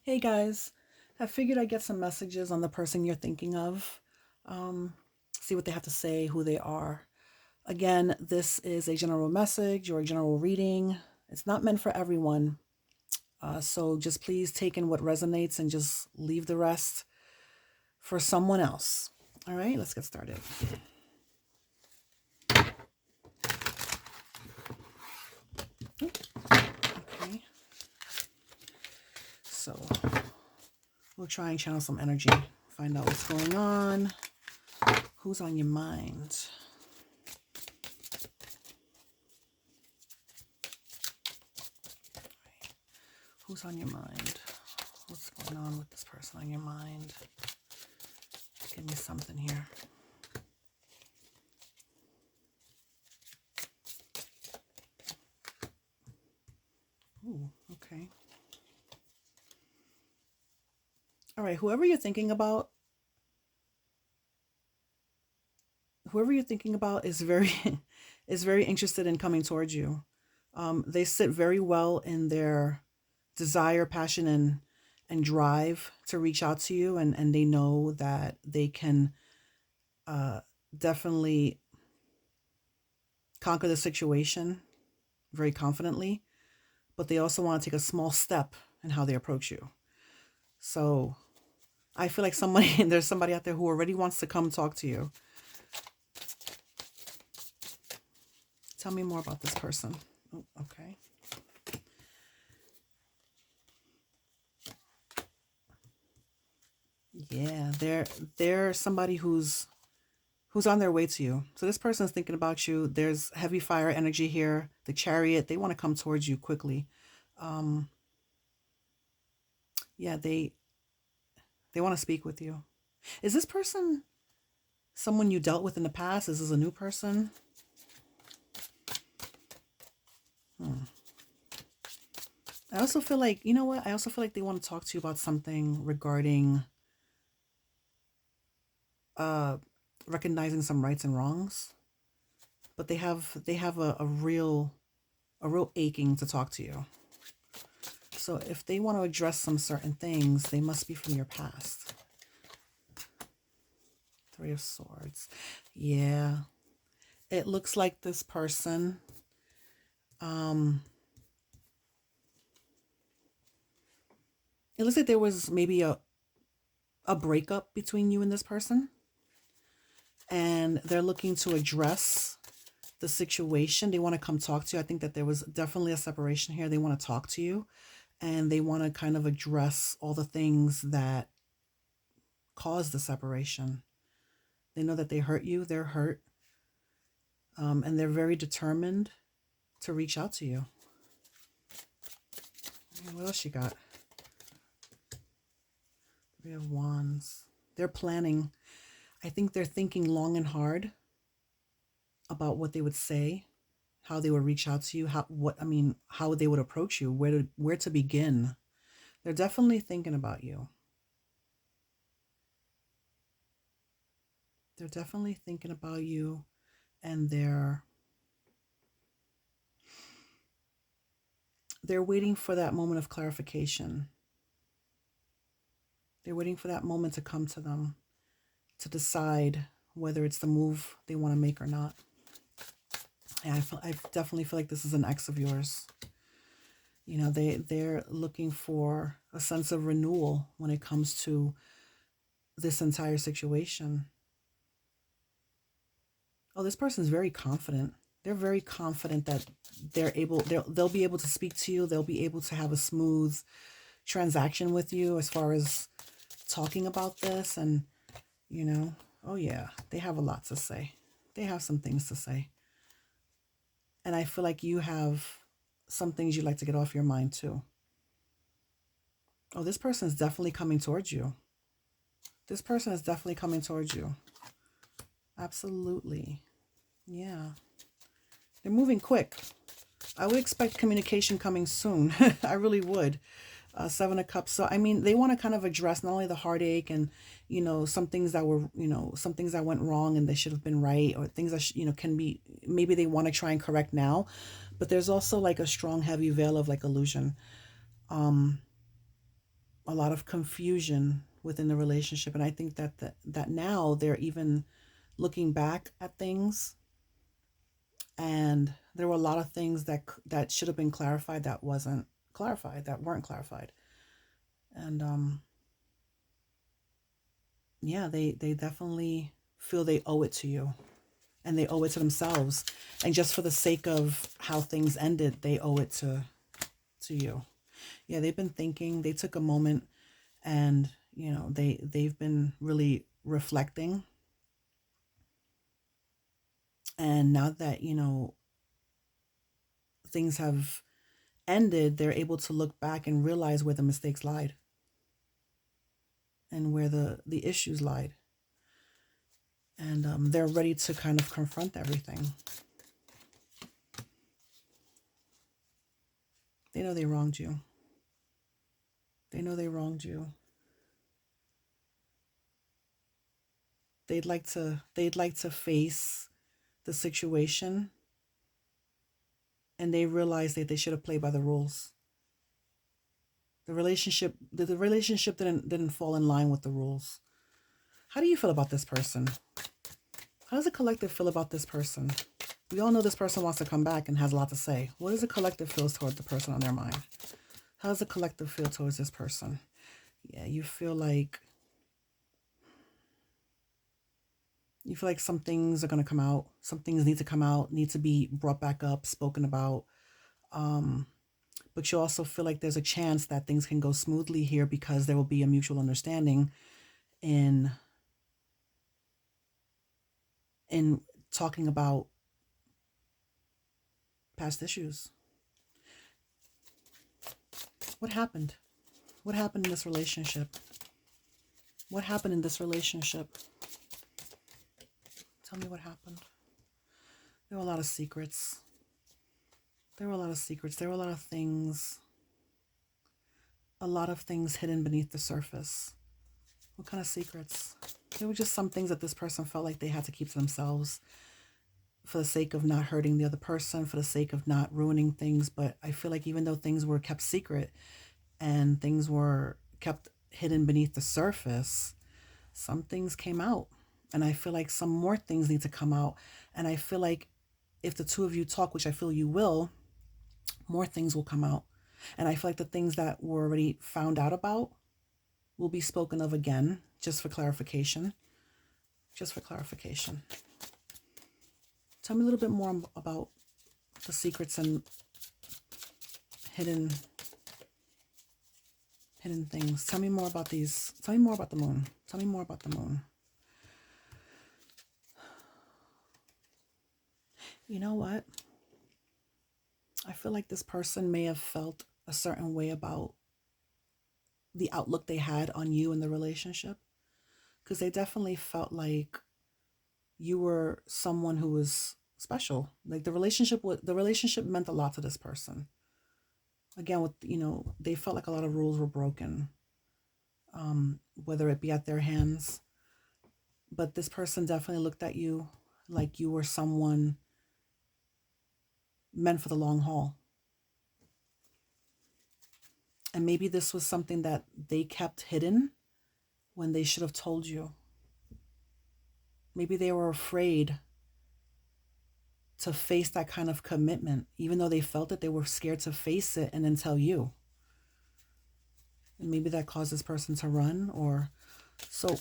Hey guys, I figured I'd get some messages on the person you're thinking of. Um, See what they have to say, who they are. Again, this is a general message or a general reading. It's not meant for everyone. So just please take in what resonates and just leave the rest for someone else. All right, let's get started. Okay, so we'll try and channel some energy, find out what's going on, who's on your mind. Who's on your mind? What's going on with this person on your mind? Give me something here. Ooh, okay. All right, whoever you're thinking about is very is very interested in coming towards you. They sit very well in their desire, passion, and drive to reach out to you, and they know that they can uh, definitely conquer the situation very confidently, but they also want to take a small step in how they approach you. So I feel like somebody there's somebody out there who already wants to come talk to you. Tell me more about this person. Oh, okay. Yeah, they're somebody who's on their way to you. So this person is thinking about you. There's heavy fire energy here. The chariot, they want to come towards you quickly. Um, yeah, they want to speak with you. Is this person someone you dealt with in the past? Is this a new person? Hmm. I also feel like, you know what? I also feel like they want to talk to you about something regarding uh recognizing some rights and wrongs, but they have a real aching to talk to you. So if they want to address some certain things, they must be from your past. Three of Swords. Yeah. It looks like this person um it looks like there was maybe a breakup between you and this person, and they're looking to address the situation. They want to come talk to you. I think that there was definitely a separation here. They want to talk to you, and they want to kind of address all the things that caused the separation. They know that they hurt you, they're hurt, and they're very determined to reach out to you. What else you got? Three of Wands. They're planning. I think they're thinking long and hard about what they would say, how they would reach out to you, how they would approach you, where to begin. They're definitely thinking about you. They're definitely thinking about you, and they're waiting for that moment of clarification. They're waiting for that moment to come to them to decide whether it's the move they want to make or not. Yeah, I definitely feel like this is an ex of yours. You know, they're looking for a sense of renewal when it comes to this entire situation. Oh, this person's very confident. They're very confident that they'll be able to speak to you. They'll be able to have a smooth transaction with you as far as talking about this, and you know, oh yeah, they have a lot to say. They have some things to say. And I feel like you have some things you'd like to get off your mind too. Oh, this person is definitely coming towards you. This person is definitely coming towards you. Absolutely. Yeah. They're moving quick. I would expect communication coming soon. I really would. Seven of Cups. So, I mean, they want to kind of address not only the heartache and, some things that were, some things that went wrong and they should have been right, or things that, can be, maybe they want to try and correct now. But there's also like a strong, heavy veil of like illusion. Um, a lot of confusion within the relationship. And I think that now they're even looking back at things, and there were a lot of things that should have been clarified that wasn't clarified, that weren't clarified. And yeah, they definitely feel they owe it to you, and they owe it to themselves. And just for the sake of how things ended, they owe it to you. Yeah, they've been thinking. They took a moment, and they've been really reflecting. And now that things have ended, they're able to look back and realize where the mistakes lied, and where the issues lied. And they're ready to kind of confront everything. They know they wronged you. They know they wronged you. They'd like to face the situation, and they realize that they should have played by the rules. The relationship didn't fall in line with the rules. How do you feel about this person? How does the collective feel about this person? We all know this person wants to come back and has a lot to say. What does the collective feel toward the person on their mind? How does the collective feel towards this person? Yeah, you feel like some things are going to come out. Some things need to come out, need to be brought back up, spoken about. But you also feel like there's a chance that things can go smoothly here, because there will be a mutual understanding in talking about past issues. What happened? What happened in this relationship? What happened in this relationship? Tell me what happened. There were a lot of secrets. There were a lot of secrets. There were a lot of things. A lot of things hidden beneath the surface. What kind of secrets? There were just some things that this person felt like they had to keep to themselves, for the sake of not hurting the other person, for the sake of not ruining things. But I feel like even though things were kept secret and things were kept hidden beneath the surface, some things came out. And I feel like some more things need to come out. And I feel like if the two of you talk, which I feel you will, more things will come out. And I feel like the things that were already found out about will be spoken of again, just for clarification. Just for clarification. Tell me a little bit more about the secrets and hidden things. Tell me more about these. Tell me more about the moon. Tell me more about the moon. You know what? I feel like this person may have felt a certain way about the outlook they had on you in the relationship, because they definitely felt like you were someone who was special. Like the relationship meant a lot to this person. Again, with they felt like a lot of rules were broken, whether it be at their hands. But this person definitely looked at you like you were someone meant for the long haul. And maybe this was something that they kept hidden when they should have told you. Maybe they were afraid to face that kind of commitment. Even though they felt it, they were scared to face it and then tell you. And maybe that caused this person to run. Or so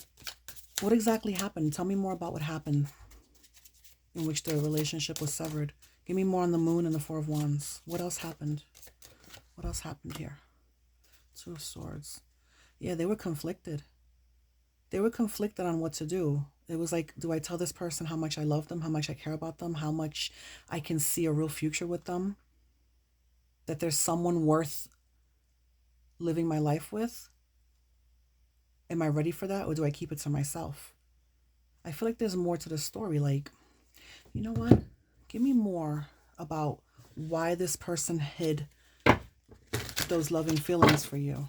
what exactly happened? Tell me more about what happened in which the relationship was severed. Give me more on the moon and the Four of Wands. What else happened? What else happened here? Two of Swords. Yeah, they were conflicted. They were conflicted on what to do. It was like, do I tell this person how much I love them, how much I care about them, how much I can see a real future with them, that there's someone worth living my life with? Am I ready for that, or do I keep it to myself? I feel like there's more to the story. Like, you know what? Give me more about why this person hid those loving feelings for you.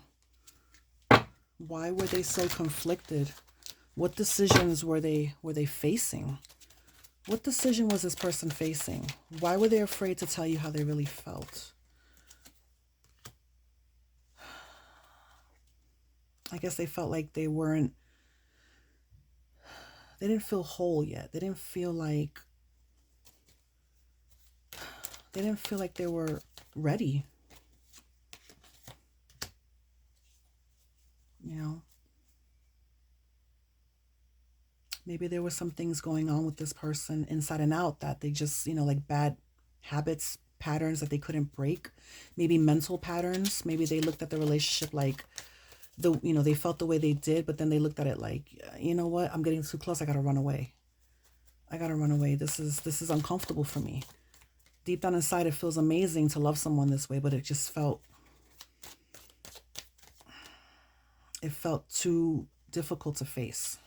Why were they so conflicted? What decisions were they facing? What decision was this person facing? Why were they afraid to tell you how they really felt? I guess they felt like they didn't feel whole yet. They didn't feel like they were ready, you know. Maybe there were some things going on with this person inside and out that they just, like bad habits, patterns that they couldn't break. Maybe mental patterns. Maybe they looked at the relationship like they felt the way they did, but then they looked at it like, you know what? I'm getting too close. I got to run away. I got to run away. This is uncomfortable for me. Deep down inside, it feels amazing to love someone this way, but it felt too difficult to face.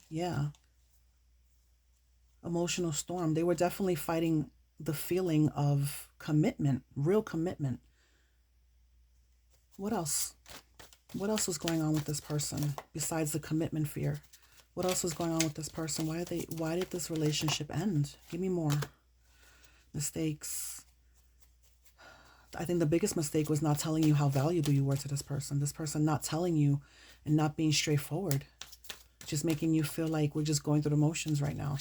Yeah. Emotional storm. They were definitely fighting the feeling of commitment, real commitment. What else? What else was going on with this person besides the commitment fear? What else was going on with this person? Why did this relationship end? Give me more. Mistakes. I think the biggest mistake was not telling you how valuable you were to this person. This person not telling you and not being straightforward. Just making you feel like we're just going through the motions right now.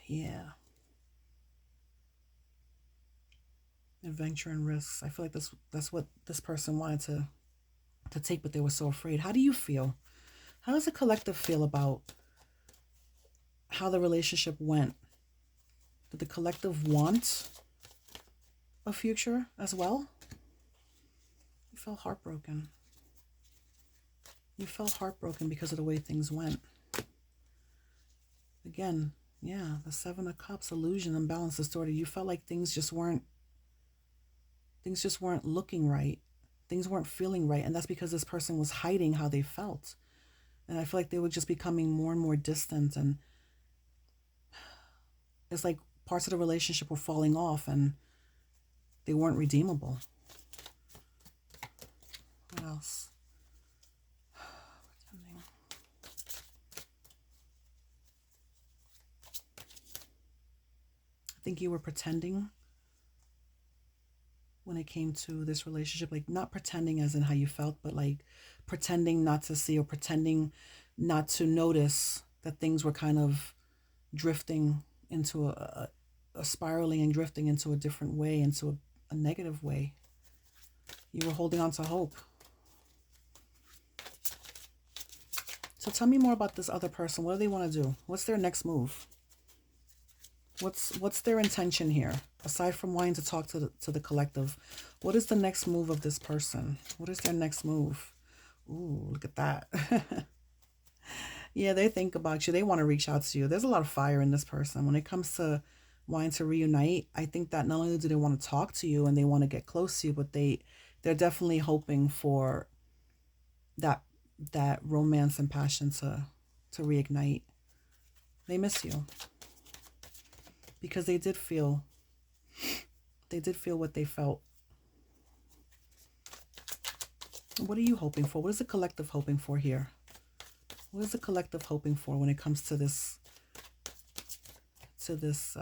Yeah. Adventure and risks. I feel like that's what this person wanted to take, but they were so afraid. How do you feel? How does the collective feel about how the relationship went? Did the collective want a future as well? You felt heartbroken. You felt heartbroken because of the way things went. Again, yeah, the Seven of Cups, illusion, imbalance, distorted. You felt like things just weren't looking right. Things weren't feeling right. And that's because this person was hiding how they felt. And I feel like they were just becoming more and more distant. And it's like parts of the relationship were falling off and they weren't redeemable. What else? Pretending. I think you were pretending when it came to this relationship, like not pretending as in how you felt, but like pretending not to see or pretending not to notice that things were kind of drifting into a spiraling and drifting into a different way, into a negative way. You were holding on to hope. So tell me more about this other person. What do they want to do? What's their next move? What's their intention here? Aside from wanting to talk to the collective, what is the next move of this person? What is their next move? Ooh, look at that. Yeah, they think about you. They want to reach out to you. There's a lot of fire in this person. When it comes to wanting to reunite, I think that not only do they want to talk to you and they want to get close to you, but they're definitely hoping for that romance and passion to reignite. They miss you because they did feel what they felt. What are you hoping for? What is the collective hoping for here? What is the collective hoping for when it comes to this this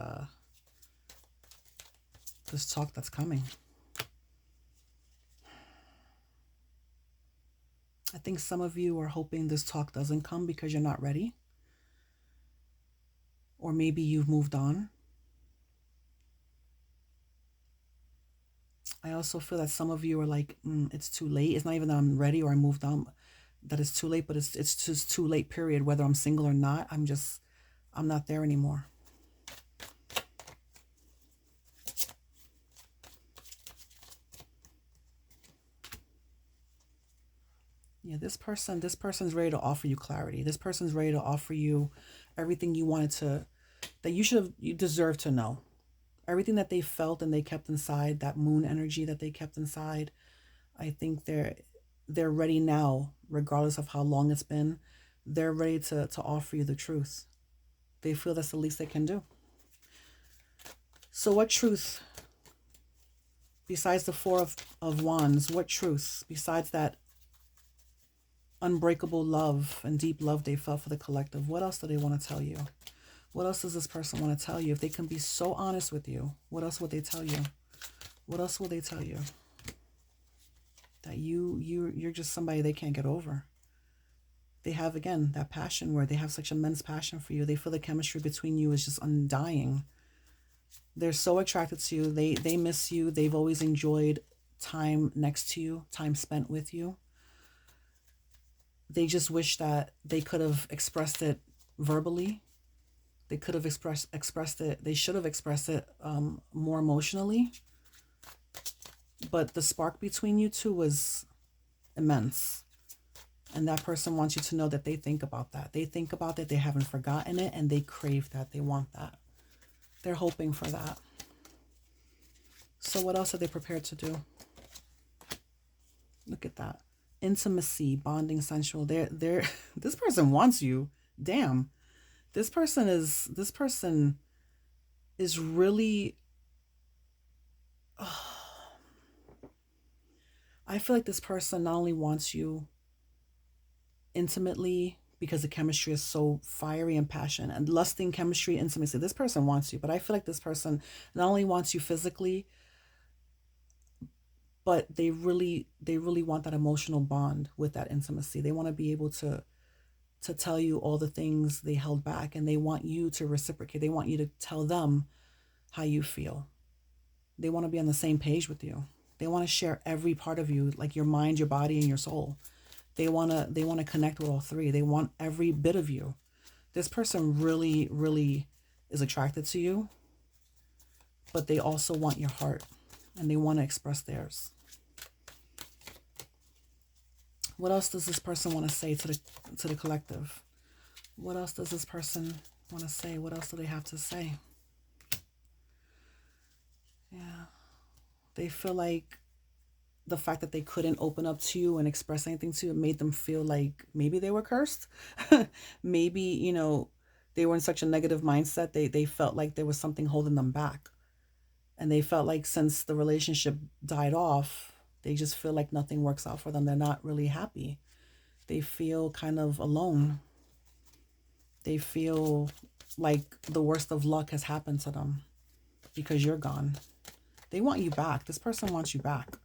talk that's coming? I think some of you are hoping this talk doesn't come because you're not ready. Or maybe you've moved on. I also feel that some of you are like, it's too late. It's not even that I'm ready or I moved on, that it's too late, but it's just too late, period. Whether I'm single or not, I'm not there anymore. Yeah, this person's ready to offer you clarity. This person's ready to offer you everything you wanted to, that you deserve to know. Everything that they felt and they kept inside, that moon energy that they kept inside, I think they're ready now, regardless of how long it's been. They're ready to offer you the truth. They feel that's the least they can do. So what truth, besides the Four of Wands, what truth, besides that unbreakable love and deep love they felt for the collective, what else do they want to tell you? What else does this person want to tell you? If they can be so honest with you, what else would they tell you? What else will they tell you? that you're just somebody they can't get over. They have, again, that passion where they have such immense passion for you. They feel the chemistry between you is just undying. They're so attracted to you. They miss you. They've always enjoyed time next to you, time spent with you. They just wish that they could have expressed it verbally. They could have expressed it. They should have expressed it more emotionally. But the spark between you two was immense. And that person wants you to know that they think about that. They think about that. They haven't forgotten it, and they crave that. They want that. They're hoping for that. So what else are they prepared to do? Look at that. Intimacy, bonding, sensual. They're this person wants you. Damn. This person is really, I feel like this person not only wants you intimately because the chemistry is so fiery and passion and lusting chemistry, intimacy. This person wants you, but I feel like this person not only wants you physically, but they really want that emotional bond with that intimacy. They want to be able to tell you all the things they held back, and they want you to reciprocate. They want you to tell them how you feel. They want to be on the same page with you. They want to share every part of you, like your mind, your body, and your soul. They want to connect with all three. They want every bit of you. This person really is attracted to you, but they also want your heart, and they want to express theirs. What else does this person want to say to the collective? What else does this person want to say? What else do they have to say? Yeah. They feel like the fact that they couldn't open up to you and express anything to you made them feel like maybe they were cursed. Maybe, they were in such a negative mindset. They felt like there was something holding them back. And they felt like since the relationship died off, they just feel like nothing works out for them. They're not really happy. They feel kind of alone. They feel like the worst of luck has happened to them because you're gone. They want you back. This person wants you back.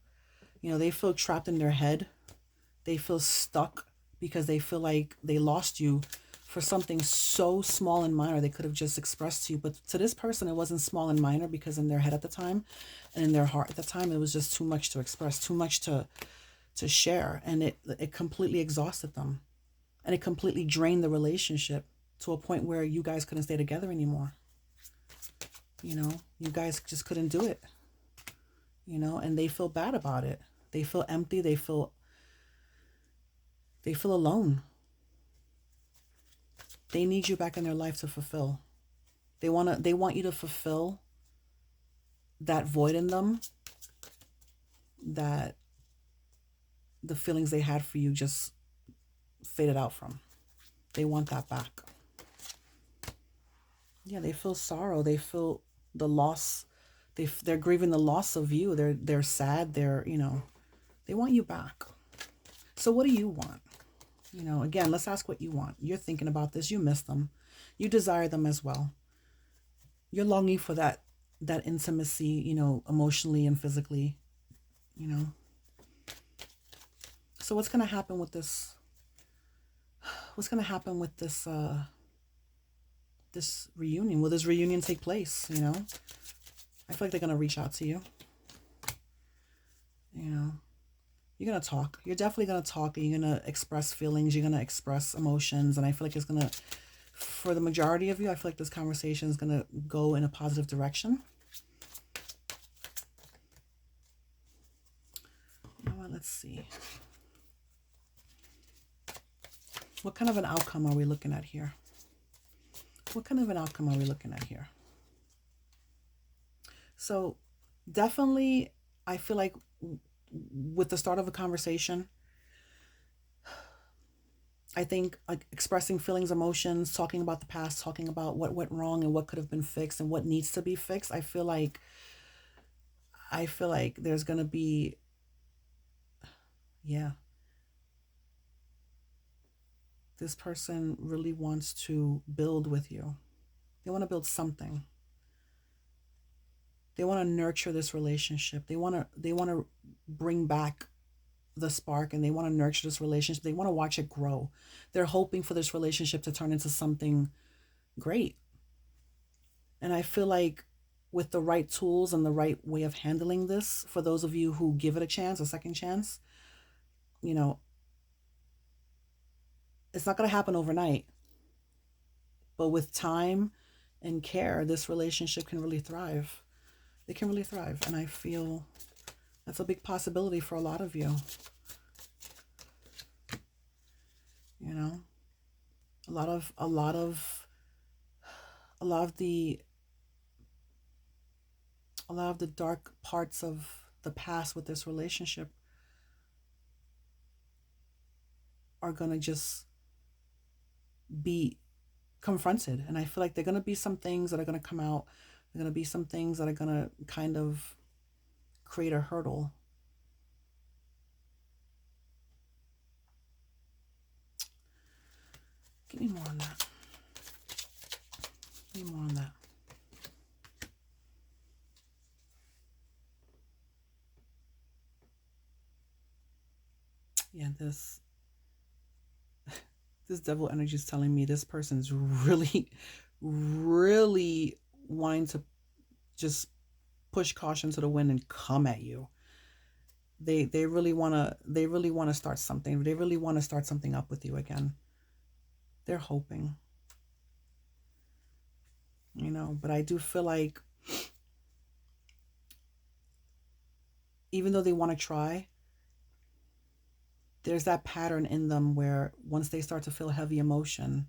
They feel trapped in their head. They feel stuck because they feel like they lost you for something so small and minor they could have just expressed to you. But to this person, it wasn't small and minor because in their head at the time and in their heart at the time, it was just too much to express, too much to share. And it completely exhausted them. And it completely drained the relationship to a point where you guys couldn't stay together anymore. You guys just couldn't do it. And they feel bad about it. They feel empty. They feel alone. They need you back in their life to fulfill. They want you to fulfill that void in them, that the feelings they had for you just faded out from. They want that back. Yeah, they feel sorrow. They feel the loss. They're grieving the loss of you. They're sad. They want you back. So what do you want? Again, let's ask what you want. You're thinking about this. You miss them. You desire them as well. You're longing for that intimacy, emotionally and physically, So what's going to happen with this? What's going to happen with this, this reunion? Will this reunion take place? I feel like they're going to reach out to you. You're going to talk. You're definitely going to talk, and you're going to express feelings. You're going to express emotions. And I feel like it's going to, for the majority of you, I feel like this conversation is going to go in a positive direction. Let's see. What kind of an outcome are we looking at here? What kind of an outcome are we looking at here? So definitely, I feel like with the start of a conversation, I think like expressing feelings, emotions, talking about the past, talking about what went wrong and what could have been fixed and what needs to be fixed. I feel like there's going to be, this person really wants to build with you. They want to build something. They want to nurture this relationship. They want to bring back the spark and they want to nurture this relationship. They want to watch it grow. They're hoping for this relationship to turn into something great. And I feel like with the right tools and the right way of handling this, for those of you who give it a chance, a second chance, you know, it's not going to happen overnight. But with time and care, this relationship can really thrive. It can really thrive. And I feel that's a big possibility for a lot of you. You know, a lot of the dark parts of the past with this relationship are going to just be confronted. And I feel like there are going to be some things that are going to come out. There are going to be some things that are going to kind of create a hurdle. Give me more on that. Give me more on that. Yeah, this devil energy is telling me this person's really, really wanting to just push caution to the wind and come at you. They really wanna start something. They really want to start something up with you again. They're hoping. But I do feel like even though they want to try, there's that pattern in them where once they start to feel heavy emotion,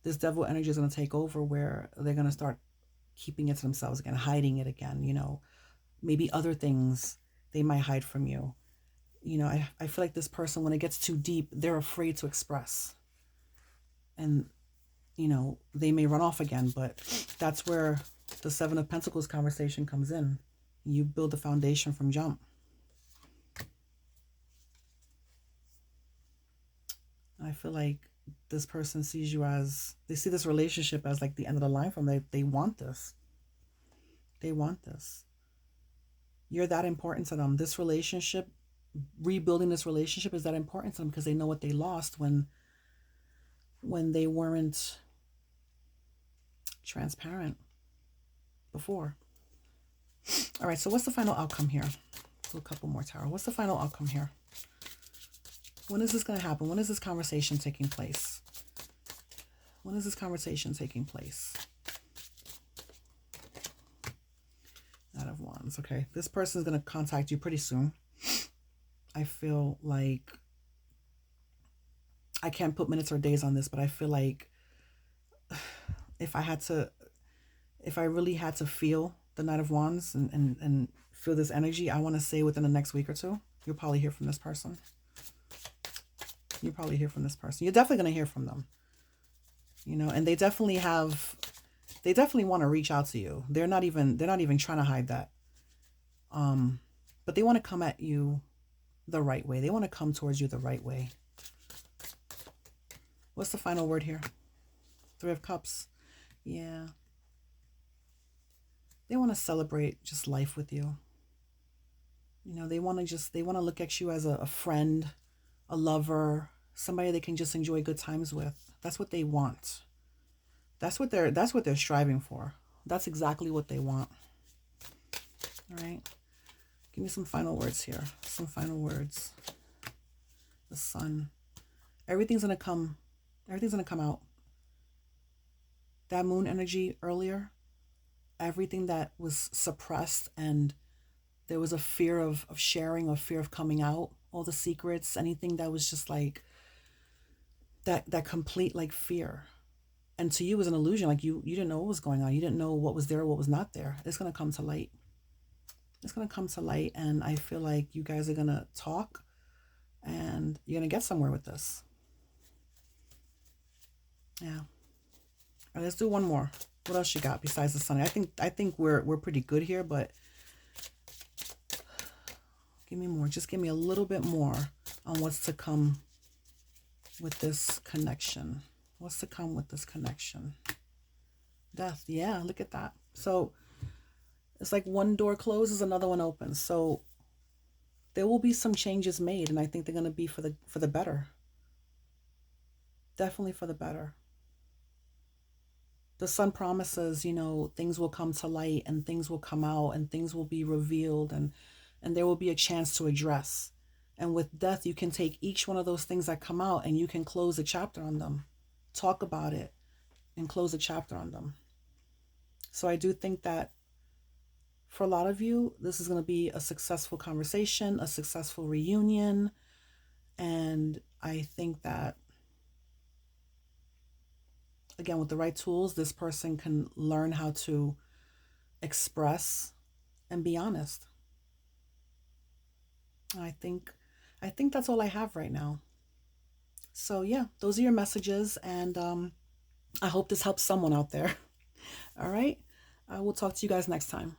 this devil energy is going to take over, where they're going to start keeping it to themselves again, hiding it again. Maybe other things they might hide from you. I feel like this person, when it gets too deep, they're afraid to express. And, they may run off again, but that's where the Seven of Pentacles conversation comes in. You build the foundation from jump. I feel like this person sees you as, they see this relationship as like the end of the line from them. They want this. They want this. You're that important to them. This relationship, rebuilding this relationship is that important to them because they know what they lost when they weren't transparent before. All right, so what's the final outcome here? Do a couple more tarot. What's the final outcome here? When is this going to happen? When is this conversation taking place? When is this conversation taking place? Knight of Wands. Okay, this person is going to contact you pretty soon. I feel like, I can't put minutes or days on this, but I feel like if I really had to feel the Knight of Wands and feel this energy, I want to say within the next week or two, you'll probably hear from this person. You'll probably hear from this person. You're definitely going to hear from them. And they definitely want to reach out to you. They're not even trying to hide that. But they want to come at you the right way. They want to come towards you the right way. What's the final word here? Three of Cups. Yeah. They want to celebrate just life with you. They want to look at you as a friend, a lover, somebody they can just enjoy good times with. That's what they want. That's what they're striving for. That's exactly what they want. All right. Give me some final words here. Some final words. The Sun. Everything's going to come out. That moon energy earlier, everything that was suppressed and there was a fear of sharing, a fear of coming out, all the secrets, anything that was just like that complete like fear. And to you it was an illusion. Like you didn't know what was going on. You didn't know what was there, what was not there. It's going to come to light. It's going to come to light. And I feel like you guys are going to talk and you're going to get somewhere with this. Yeah. All right, let's do one more. What else you got besides the Sun? I think we're pretty good here, but give me more. Just give me a little bit more on what's to come with this connection. What's to come with this connection? Death. Yeah, look at that. So it's like one door closes, another one opens. So there will be some changes made, and I think they're going to be for the better. Definitely for the better. The sun promises, things will come to light and things will come out and things will be revealed, and there will be a chance to address. And with death, you can take each one of those things that come out and you can close a chapter on them. Talk about it and close a chapter on them. So I do think that for a lot of you, this is going to be a successful conversation, a successful reunion. And I think that, again, with the right tools, this person can learn how to express and be honest. I think I think that's all I have right now. So yeah, those are your messages, and I hope this helps someone out there. All right, I will talk to you guys next time.